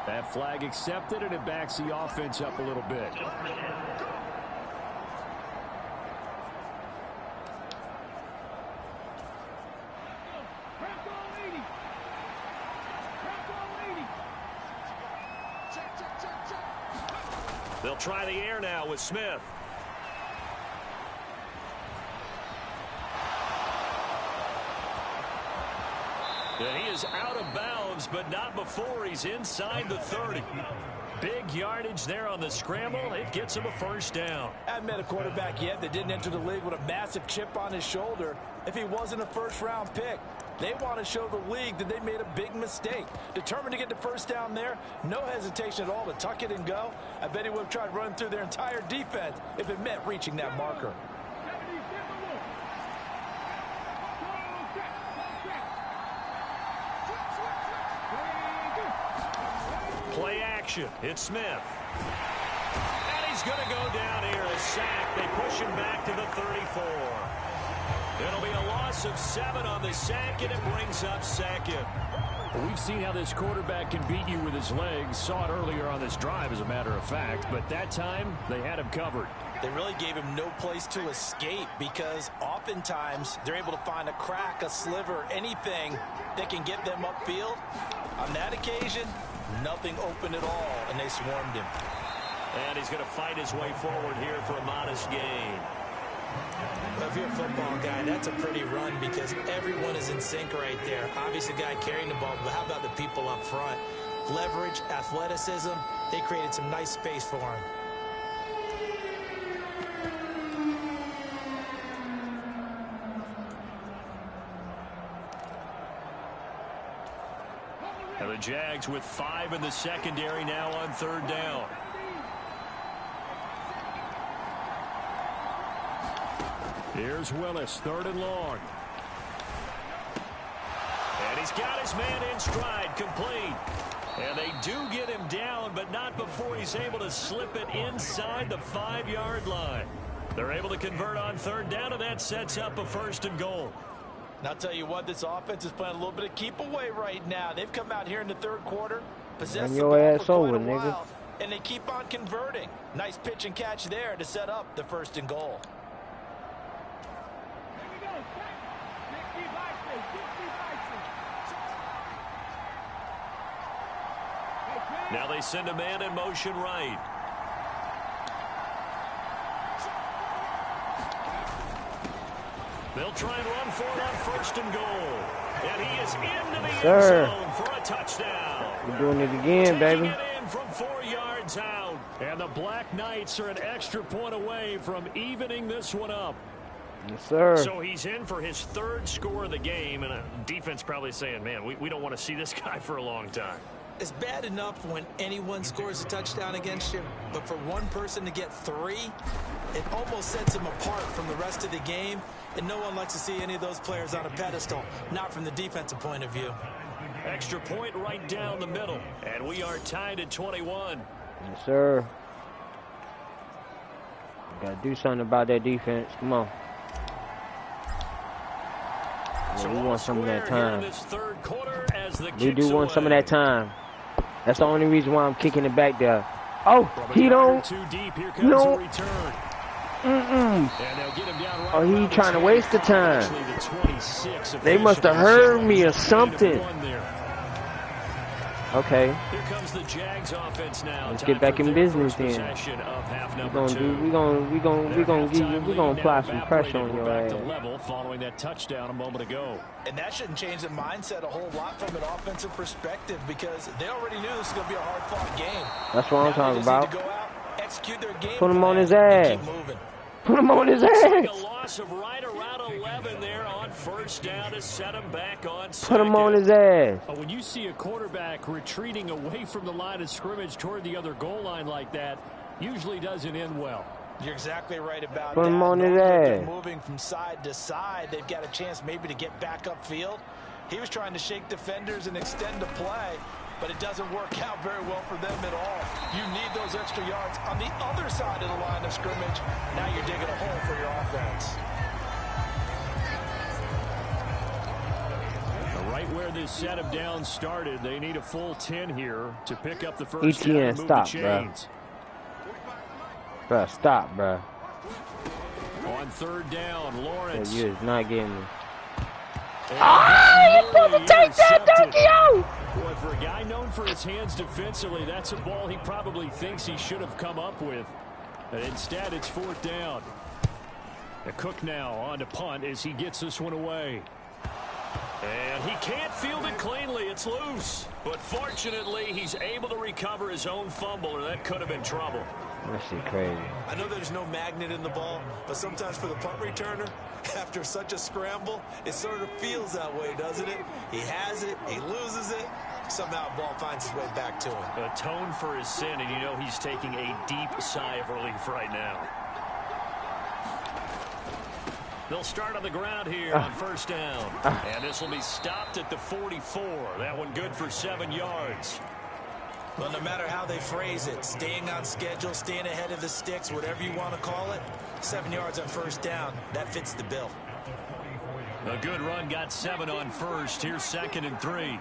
That flag accepted, and it backs the offense up a little bit. Check. They'll try the air now with Smith. And he is out of bounds, but not before he's inside the 30. Big yardage there on the scramble. It gets him a first down. I haven't met a quarterback yet that didn't enter the league with a massive chip on his shoulder if he wasn't a first-round pick. They want to show the league that they made a big mistake. Determined to get the first down there, no hesitation at all to tuck it and go. I bet he would have tried running through their entire defense if it meant reaching that marker. Play action. It's Smith. And he's going to go down here. A sack. They push him back to the 34. It'll be a loss of 7 on the sack, and it brings up second. Well, we've seen how this quarterback can beat you with his legs. Saw it earlier on this drive, as a matter of fact. But that time, they had him covered. They really gave him no place to escape because oftentimes they're able to find a crack, a sliver, anything that can get them upfield. On that occasion, nothing open at all, and they swarmed him. And he's going to fight his way forward here for a modest gain. Well, if you're a football guy, that's a pretty run because everyone is in sync right there. Obviously, the guy carrying the ball, but how about the people up front? Leverage, athleticism, they created some nice space for him. And the Jags with 5 in the secondary now on 3rd down. Here's Willis, 3rd and long. And he's got his man in stride, complete. And they do get him down, but not before he's able to slip it inside the 5-yard line. They're able to convert on 3rd down, and that sets up a 1st and goal. And I'll tell you what, this offense is playing a little bit of keep away right now. They've come out here in the 3rd quarter, possessed the ball for quite a while, and they keep on converting. Nice pitch and catch there to set up the 1st and goal. Now they send a man in motion right. They'll try and run for it on 1st and goal. And he is into the end zone for a touchdown. We're doing it again, baby. Taking it in from 4 yards out. And the Black Knights are an extra point away from evening this one up. Yes, sir. So he's in for his 3rd score of the game, and a defense probably saying, man, we don't want to see this guy for a long time. It's bad enough when anyone scores a touchdown against you, but for one person to get 3, it almost sets him apart from the rest of the game, and no one likes to see any of those players on a pedestal, not from the defensive point of view. Extra point right down the middle, and we are tied at 21. Yes, sir. Got to do something about that defense. Come on. Yeah, we want some of that time. We do want some of that time. That's the only reason why I'm kicking it back there. Oh, he don't. No. Oh, he trying to waste the time. They must have heard me or something. Okay. Here comes the Jags offense now. Let's get back in business then. We're gonna apply some pressure on your ass. Level following that touchdown a moment ago. And that shouldn't change the mindset a whole lot from an offensive perspective because they already knew this was going to be a hard-fought game. That's what I'm talking about. Go out, execute their game Put him on his ass. Put him on his ass. A loss of right around 11 there on 1st down to set him back on 2nd. Put him on his ass. When you see a quarterback retreating away from the line of scrimmage toward the other goal line like that, usually doesn't end well. You're exactly right about Put that. him on his ass. Moving from side to side, they've got a chance maybe to get back upfield. He was trying to shake defenders and extend the play, but it doesn't work out very well for them at all. You need those extra yards on the other side of the line of scrimmage. Now you're digging a hole for your offense. Right where this set of downs started, they need a full 10 here to pick up the first down and move stop, the chains. Bro, stop, bro. On 3rd down, Lawrence. Yeah, you is not getting me. Ah, he's supposed to take that, thank you! Boy, for a guy known for his hands defensively, that's a ball he probably thinks he should have come up with. But instead, it's 4th down. The Cook now on to punt as he gets this one away. And he can't field it cleanly. It's loose. But fortunately, he's able to recover his own fumble, or that could have been trouble. That shit crazy. I know there's no magnet in the ball, but sometimes for the punt returner, after such a scramble, it sort of feels that way, doesn't it? He has it, he loses it, somehow the ball finds its way back to him. Atone for his sin, and you know he's taking a deep sigh of relief right now. They'll start on the ground here on 1st down. And this will be stopped at the 44. That one good for 7 yards. Well, no matter how they phrase it, staying on schedule, staying ahead of the sticks, whatever you want to call it, 7 yards on 1st down, that fits the bill. A good run, got 7 on 1st. Here's 2nd and 3.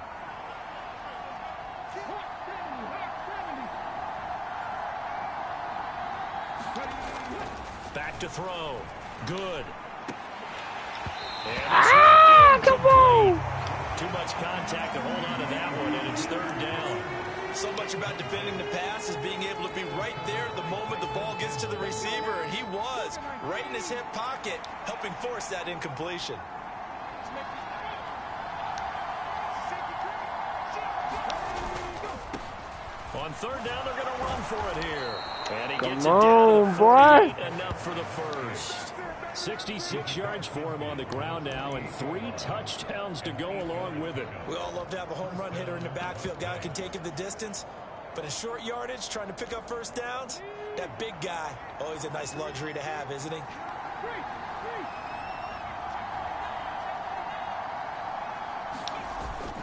Back to throw. Good. Come on! Too much contact to hold on to that one, and it's 3rd down. So much about defending the pass is being able to be right there the moment the ball gets to the receiver, and he was right in his hip pocket, helping force that incompletion. On 3rd down, they're going to run for it here. And he gets Come it down on, to the boy. 48, enough for the first. 66 yards for him on the ground now, and 3 touchdowns to go along with it. We all love to have a home run hitter in the backfield, guy who can take it the distance. But in short yardage, trying to pick up 1st downs, that big guy, always a nice luxury to have, isn't he?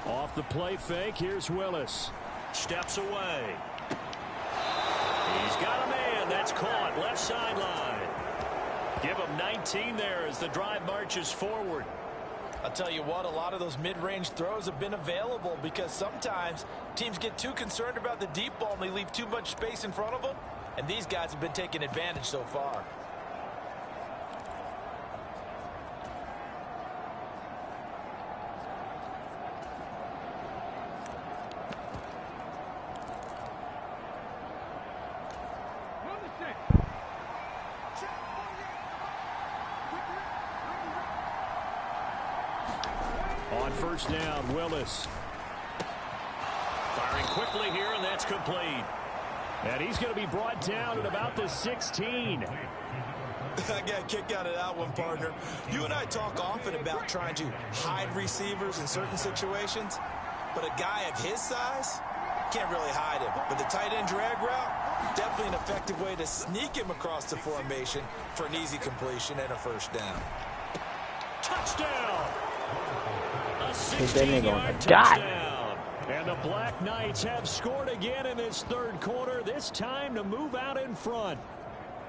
Off the play fake, here's Willis. Steps away. He's got a man. That's caught. Left sideline. Give him 19 there as the drive marches forward. I'll tell you what, a lot of those mid-range throws have been available because sometimes teams get too concerned about the deep ball and they leave too much space in front of them. And these guys have been taking advantage so far. On 1st down, Willis. Firing quickly here, and that's complete. And he's going to be brought down at about the 16. I got a kick out of that one, partner. You and I talk often about trying to hide receivers in certain situations, but a guy of his size can't really hide him. But the tight end drag route, definitely an effective way to sneak him across the formation for an easy completion and a 1st down. Touchdown! A Then they're 16-yard touchdown. And the Black Knights have scored again in this 3rd quarter, this time to move out in front.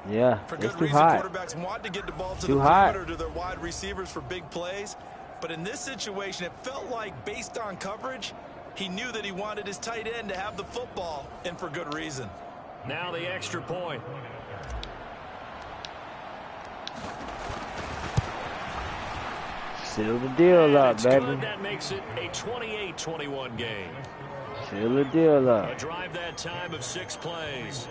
Yeah, For it's good too reason, hot. quarterbacks want to get the ball to Too the hot. perimeter to their wide receivers for big plays. But in this situation, it felt like, based on coverage, he knew that he wanted his tight end to have the football, and for good reason. Now the extra point. Seal the deal up, baby. Good. That makes it a 28-21 game. Seal the deal A up. drive that time of 6 plays.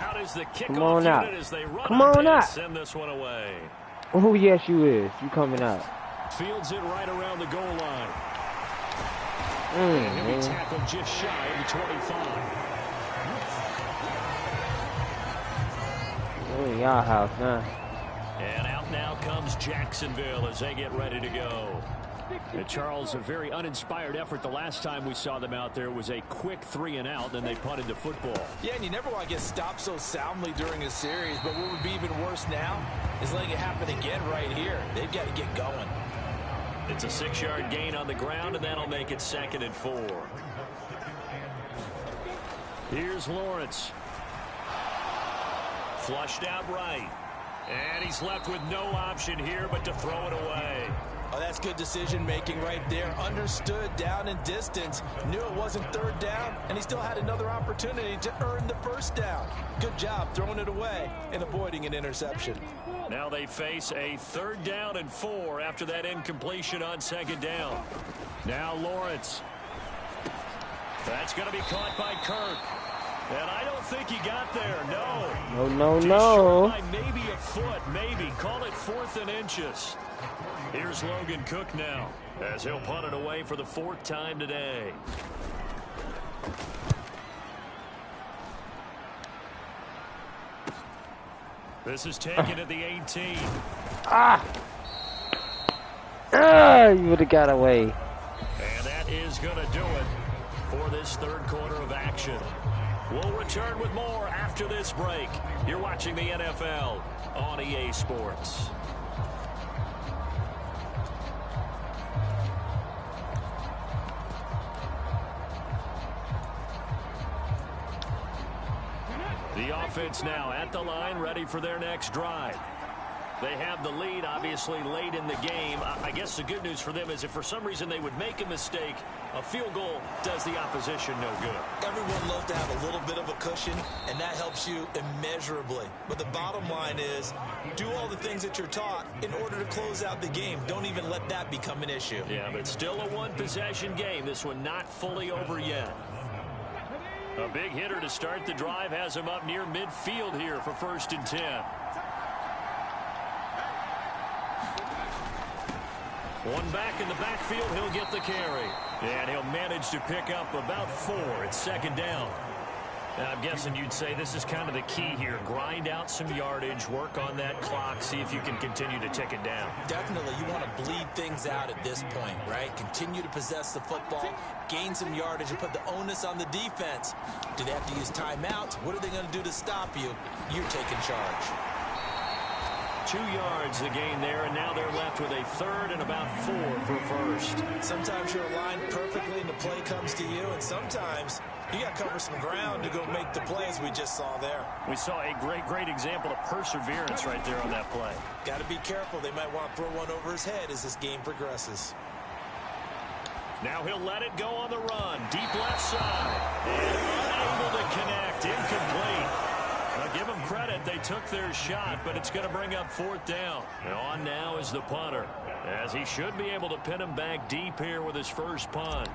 Out is the Come kickoff on out. unit as they run Come on out. send this one away. Oh, yes, you is. You coming out. Fields it right around the goal line. Mm, And he'll be man. tackled just shy of the 25. Oh, y'all house now. And out now comes Jacksonville as they get ready to go. And Charles, a very uninspired effort the last time we saw them out there was a quick 3-and-out, then they punted the football. Yeah, and you never want to get stopped so soundly during a series, but what would be even worse now is letting it happen again right here. They've got to get going. It's a 6-yard gain on the ground, and that'll make it 2nd and 4. Here's Lawrence. Flushed out right. And he he's left with no option here but to throw it away. Oh, that's good decision-making right there. Understood down and distance. Knew it wasn't third down, and he still had another opportunity to earn the first down. Good job throwing it away and avoiding an interception. Now they face a 3rd down and 4 after that incompletion on 2nd down. Now Lawrence. That's going to be caught by Kirk. And I don't think he got there. No. By maybe a foot, maybe. Call it 4th and inches. Here's Logan Cook now as he'll punt it away for the 4th time today. This is taken at the 18. You would have got away. And that is going to do it for this 3rd quarter of action. We'll return with more after this break. You're watching the NFL on EA Sports. The offense now at the line, ready for their next drive. They have the lead, obviously, late in the game. I guess the good news for them is if for some reason they would make a mistake, a field goal does the opposition no good. Everyone loves to have a little bit of a cushion, and that helps you immeasurably. But the bottom line is, do all the things that you're taught in order to close out the game. Don't even let that become an issue. Yeah, but still a one-possession game. This one not fully over yet. A big hitter to start the drive has him up near midfield here for 1st and 10. One back in the backfield, he'll get the carry. And he'll manage to pick up about 4 at 2nd down. Now, I'm guessing you'd say this is kind of the key here. Grind out some yardage, work on that clock, see if you can continue to tick it down. Definitely, you want to bleed things out at this point, right? Continue to possess the football, gain some yardage, and put the onus on the defense. Do they have to use timeouts? What are they going to do to stop you? You're taking charge. 2 yards the gain there, and now they're left with a 3rd and about 4 for 1st. Sometimes you're aligned perfectly and the play comes to you, and sometimes you got to cover some ground to go make the play, as we just saw there. We saw a great example of perseverance right there on that play. Got to be careful. They might want to throw one over his head as this game progresses. Now he'll let it go on the run. Deep left side. And unable to connect. Incomplete. Now give them credit. They took their shot, but it's going to bring up 4th down. And on now is the punter, as he should be able to pin him back deep here with his first punt.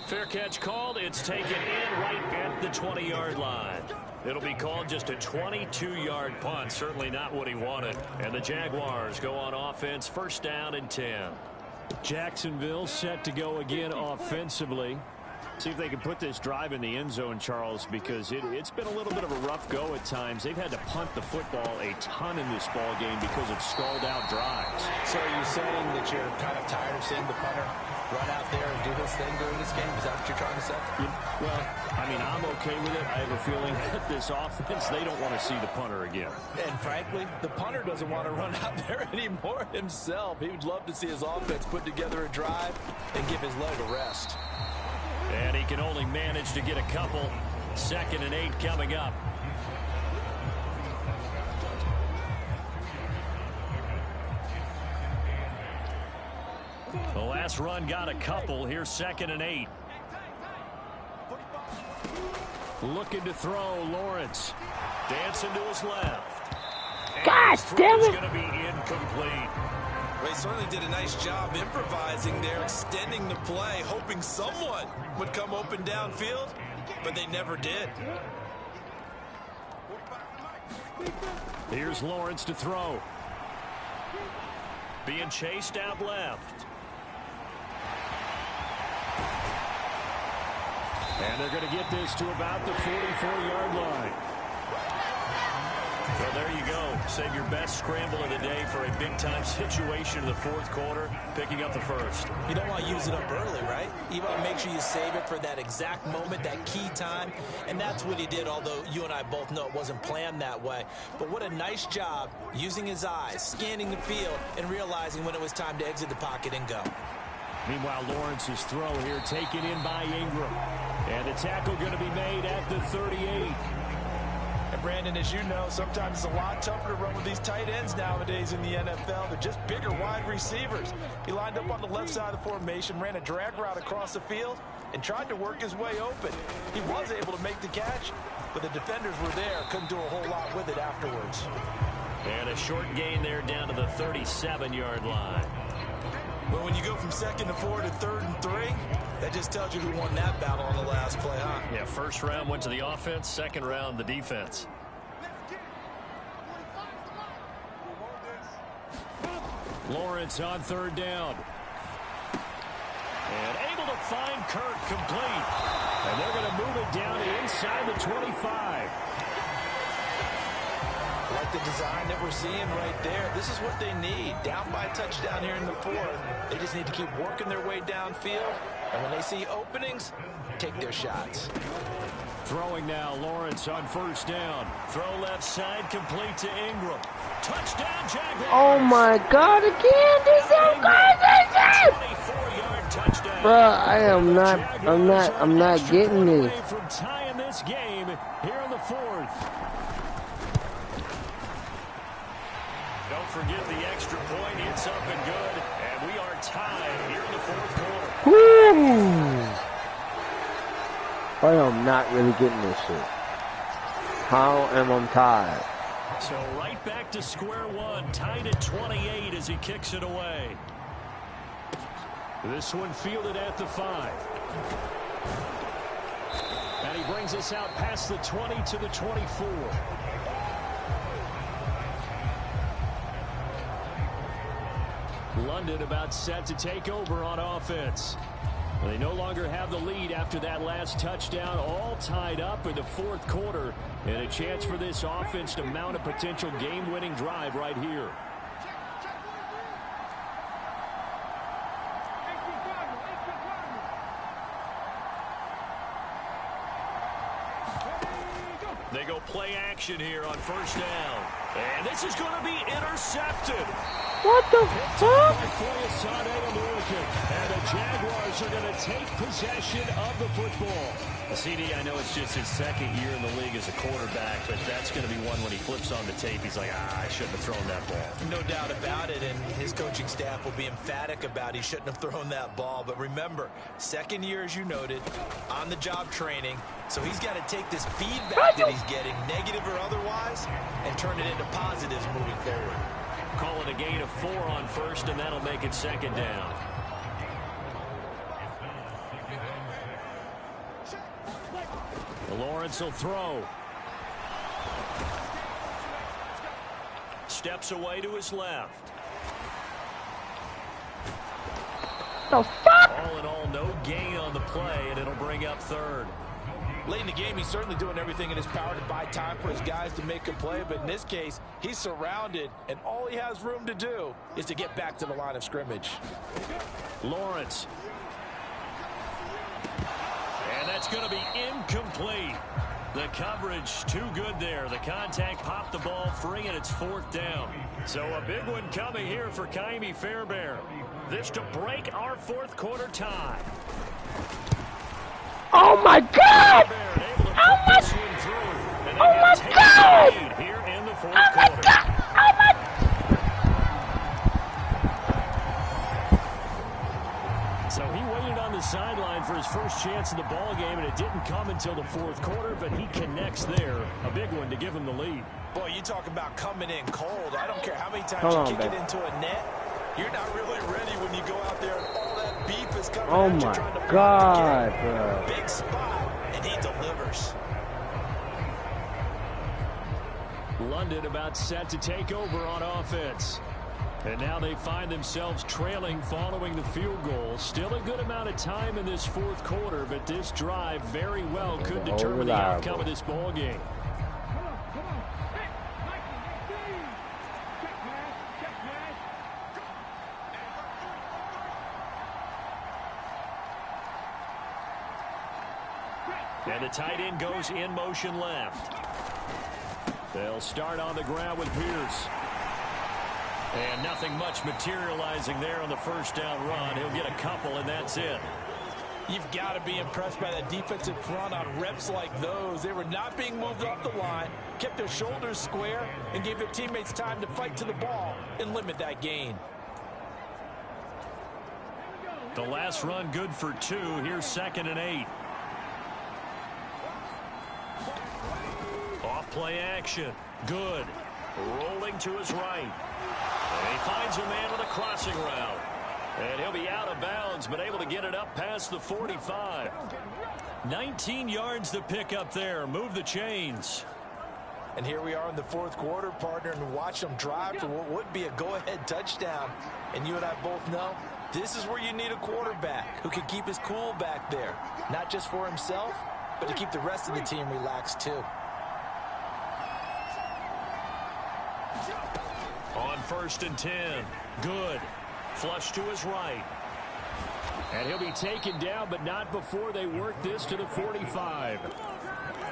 Fair catch called. It's taken in right at the 20-yard line. It'll be called just a 22-yard punt. Certainly not what he wanted. And the Jaguars go on offense, 1st down and 10. Jacksonville set to go again offensively. See if they can put this drive in the end zone, Charles, because it's been a little bit of a rough go at times. They've had to punt the football a ton in this ball game because of stalled-out drives. So are you saying that you're kind of tired of seeing the punter run out there and do his thing during this game? Is that what you're trying to say? Well, I mean, I'm okay with it. I have a feeling that this offense, they don't want to see the punter again. And frankly, the punter doesn't want to run out there anymore himself. He would love to see his offense put together a drive and give his leg a rest. And he can only manage to get a couple. 2nd and 8 coming up. The last run got a couple. Here's 2nd and 8. Looking to throw, Lawrence. Dancing to his left. God damn it! It's going to be incomplete. Well, he certainly did a nice job improvising there, extending the play, hoping someone would come open downfield, but they never did. Here's Lawrence to throw. Being chased out left. And they're going to get this to about the 44-yard line. Well, there you go. Save your best scramble of the day for a big-time situation in the 4th quarter, picking up the 1st. You don't want to use it up early, right? You want to make sure you save it for that exact moment, that key time, and that's what he did, although you and I both know it wasn't planned that way. But what a nice job using his eyes, scanning the field, and realizing when it was time to exit the pocket and go. Meanwhile, Lawrence's throw here taken in by Ingram. And the tackle going to be made at the 38. And Brandon, as you know, sometimes it's a lot tougher to run with these tight ends nowadays in the NFL. They're just bigger wide receivers. He lined up on the left side of the formation, ran a drag route across the field, and tried to work his way open. He was able to make the catch, but the defenders were there. Couldn't do a whole lot with it afterwards. And a short gain there down to the 37-yard line. Well, when you go from 2nd to 4 to 3rd and 3, that just tells you who won that battle on the last play, huh? Yeah, first round went to the offense, second round the defense. Lawrence on 3rd down. And able to find Kirk complete. And they're going to move it down to inside the 25. Like the design that we're seeing right there. This is what they need. Down by a touchdown here in the 4th. They just need to keep working their way downfield. And when they see openings, take their shots. Throwing now, Lawrence on 1st down. Throw left side, complete to Ingram. Touchdown, Jaguars. Oh my God! Again, this is so crazy. 24-yard touchdown. Bro, I'm not getting this. From tying this game here in the 4th. Don't forget the extra point. It's up and good, and we are tied here in the 4th quarter. Woo! I am not really getting this shit. How am I tired? So right back to square one, tied at 28 as he kicks it away. This one fielded at the 5. And he brings us out past the 20 to the 24. London about set to take over on offense. They no longer have the lead after that last touchdown, all tied up in the 4th quarter, and a chance for this offense to mount a potential game-winning drive right here. They go play action here on 1st down, and this is going to be intercepted. What the fuck? And the Jaguars are going to take possession of the football. CD, I know it's just his 2nd year in the league as a quarterback, but that's going to be one when he flips on the tape. He's like, I shouldn't have thrown that ball. No doubt about it, and his coaching staff will be emphatic about he shouldn't have thrown that ball. But remember, 2nd year, as you noted, on-the-job training, so he's got to take this feedback that he's getting, negative or otherwise, and turn it into positives moving forward. Call it a gain of 4 on 1st, and that'll make it 2nd down. Lawrence will throw. Steps away to his left. The fuck? All in all, no gain on the play, and it'll bring up 3rd. Late in the game, he's certainly doing everything in his power to buy time for his guys to make a play, but in this case, he's surrounded, and all he has room to do is to get back to the line of scrimmage. Lawrence. And that's going to be incomplete. The coverage too good there. The contact popped the ball free, and it's 4th down. So a big one coming here for Kaimi Fairbairn. This to break our 4th quarter tie. Oh my God! Oh my! Oh my God! Here in the 4th oh my quarter. God! Oh my! So he waited on the sideline for his first chance of the ball game, and it didn't come until the 4th quarter, but he connects there. A big one to give him the lead. Boy, you talk about coming in cold. I don't care how many times you kick it into a net. You're not really ready when you go out there and all that beef is coming oh at you my trying to God, bro. bro. Big spot, and he delivers. London about set to take over on offense. And now they find themselves trailing following the field goal. Still a good amount of time in this 4th quarter, but this drive very well could determine the outcome of this ball game. And the tight end goes in motion left. They'll start on the ground with Pierce. And nothing much materializing there on the first down run. He'll get a couple, and that's it. You've got to be impressed by that defensive front on reps like those. They were not being moved off the line, kept their shoulders square, and gave their teammates time to fight to the ball and limit that gain. The last run good for 2. Here's 2nd and 8. Off play action. Good. Rolling to his right. And he finds a man with a crossing route. And he'll be out of bounds, but able to get it up past the 45. 19 yards to pick up there. Move the chains. And here we are in the 4th quarter, partner, and watch them drive for what would be a go-ahead touchdown. And you and I both know this is where you need a quarterback who can keep his cool back there. Not just for himself, but to keep the rest of the team relaxed too. On 1st and 10. Good. Flush to his right. And he'll be taken down, but not before they work this to the 45.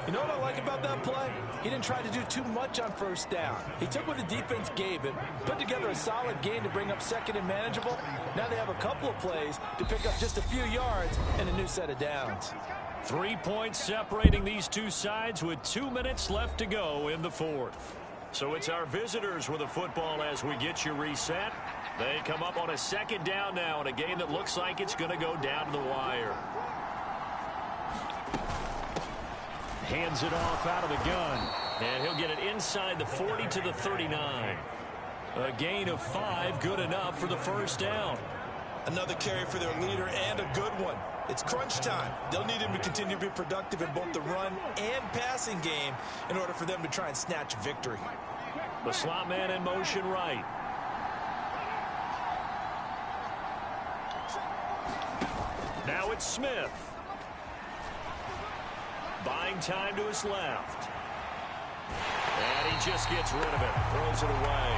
You know what I like about that play? He didn't try to do too much on 1st down. He took what the defense gave him, put together a solid gain to bring up 2nd and manageable. Now they have a couple of plays to pick up just a few yards and a new set of downs. 3 points separating these two sides with 2 minutes left to go in the 4th. So it's our visitors with the football as we get you reset. They come up on a 2nd down now in a game that looks like it's going to go down to the wire. Hands it off out of the gun. And he'll get it inside the 40 to the 39. A gain of 5, good enough for the 1st down. Another carry for their leader and a good one. It's crunch time. They'll need him to continue to be productive in both the run and passing game in order for them to try and snatch victory. The slot man in motion right. Now it's Smith. Buying time to his left. And he just gets rid of it. Throws it away.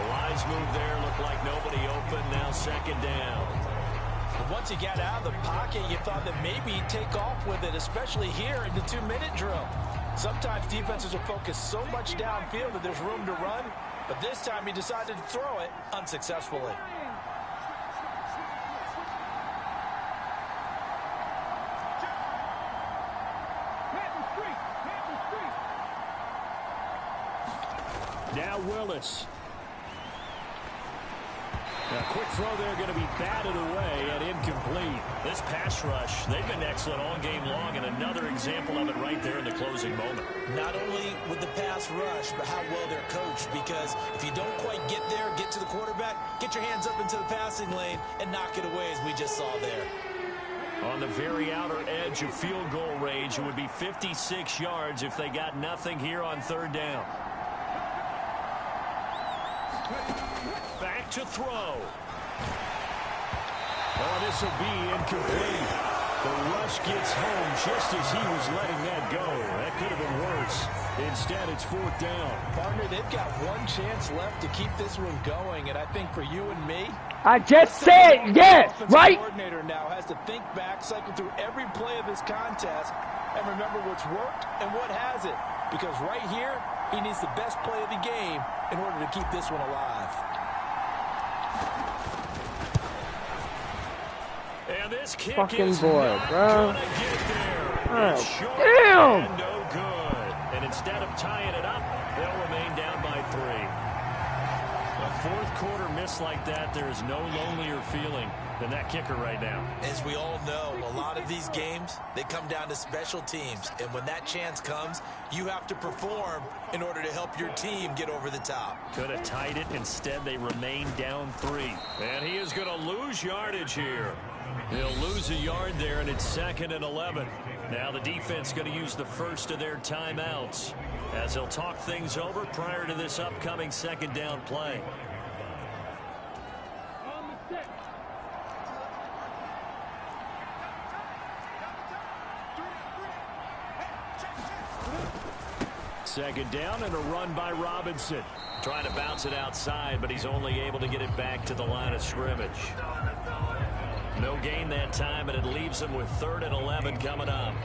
A wise move there. Looked like nobody open. Now 2nd down. Once he got out of the pocket, you thought that maybe he'd take off with it, especially here in the 2-minute drill. Sometimes defenses will focus so much downfield that there's room to run, but this time he decided to throw it unsuccessfully. Now Willis. A quick throw there going to be batted away and incomplete. This pass rush, they've been excellent all game long, and another example of it right there in the closing moment. Not only with the pass rush, but how well they're coached, because if you don't quite get there, get to the quarterback, get your hands up into the passing lane and knock it away as we just saw there. On the very outer edge of field goal range, it would be 56 yards if they got nothing here on 3rd down. Back to throw. Oh, this will be incomplete. The rush gets home just as he was letting that go. That could have been worse. Instead, it's 4th down. Partner, they've got one chance left to keep this one going, and I think for you and me, I just said yes, right? The coordinator now has to think back, cycle through every play of this contest, and remember what's worked and what hasn't. Because right here, he needs the best play of the game in order to keep this one alive. And this kick fucking is boy, not bro. gonna get there. Oh, It's short damn. and no good. And instead of tying it up, they'll remain down by 3. A 4th quarter miss like that, there is no lonelier feeling than that kicker right now. As we all know, a lot of these games, they come down to special teams. And when that chance comes, you have to perform in order to help your team get over the top. Could have tied it. Instead, they remain down 3. And he is going to lose yardage here. He'll lose a yard there, and it's 2nd and 11. Now the defense going to use the first of their timeouts as they'll talk things over prior to this upcoming 2nd down play. Second down and a run by Robinson. Trying to bounce it outside, but he's only able to get it back to the line of scrimmage. No gain that time, and it leaves him with 3rd and 11 coming up.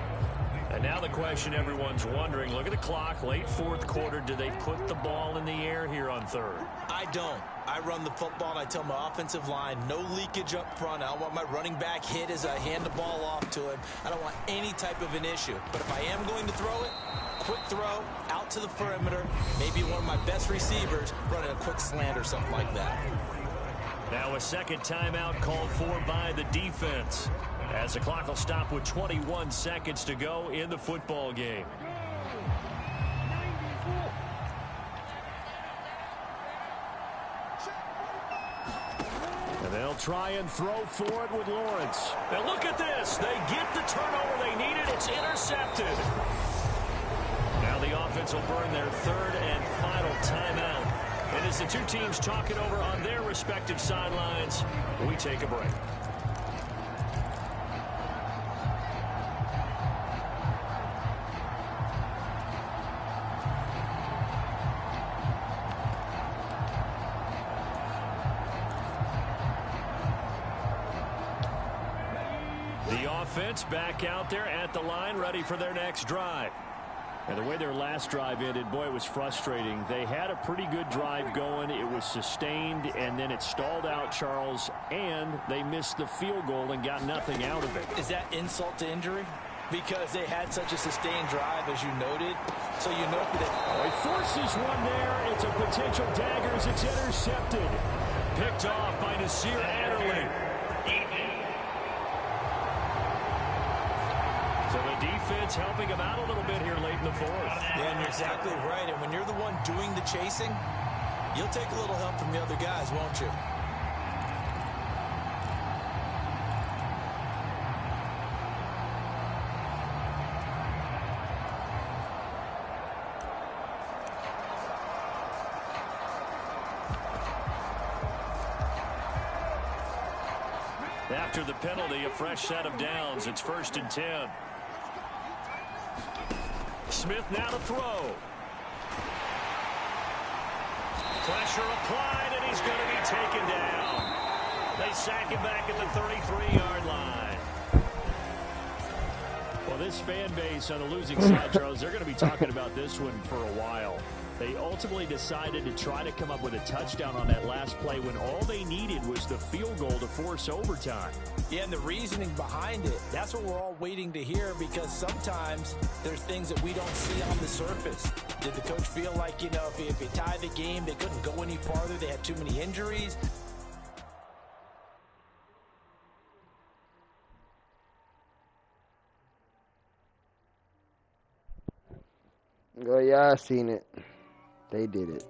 And now the question everyone's wondering. Look at the clock. Late fourth quarter. Do they put the ball in the air here on third? I don't. I run the football, and I tell my offensive line, no leakage up front. I don't want my running back hit as I hand the ball off to him. I don't want any type of an issue. But if I am going to throw it, quick throw, out to the perimeter, maybe one of my best receivers running a quick slant or something like that. Now a second timeout called for by the defense, as the clock will stop with 21 seconds to go in the football game. And they'll try and throw for it with Lawrence. And look at this. They get the turnover they needed. It's intercepted. Now the offense will burn their third and final timeout. And as the two teams talk it over on their respective sidelines, we take a break. The offense back out there at the line, ready for their next drive. And the way their last drive ended, boy, it was frustrating. They had a pretty good drive going. It was sustained, and then it stalled out, Charles, and they missed the field goal and got nothing out of it. Is that insult to injury? Because they had such a sustained drive, as you noted. So you know that. He forces one there. It's a potential dagger as it's intercepted. Picked off by Nasir Adderley. So the defense helping him out a little bit here late in the fourth. Yeah, and you're exactly right. And when you're the one doing the chasing, you'll take a little help from the other guys, won't you? After the penalty, a fresh set of downs. It's 1st and 10. Smith now to throw. Pressure applied, and he's going to be taken down. They sack him back at the 33-yard line. Well, this fan base on the losing side, Charles, they're going to be talking about this one for a while. They ultimately decided to try to come up with a touchdown on that last play when all they needed was the field goal to force overtime. Yeah, and the reasoning behind it, that's what we're all waiting to hear, because sometimes there's things that we don't see on the surface. Did the coach feel like, you know, if you tie the game, they couldn't go any farther, they had too many injuries? Oh, yeah, I seen it. They did it.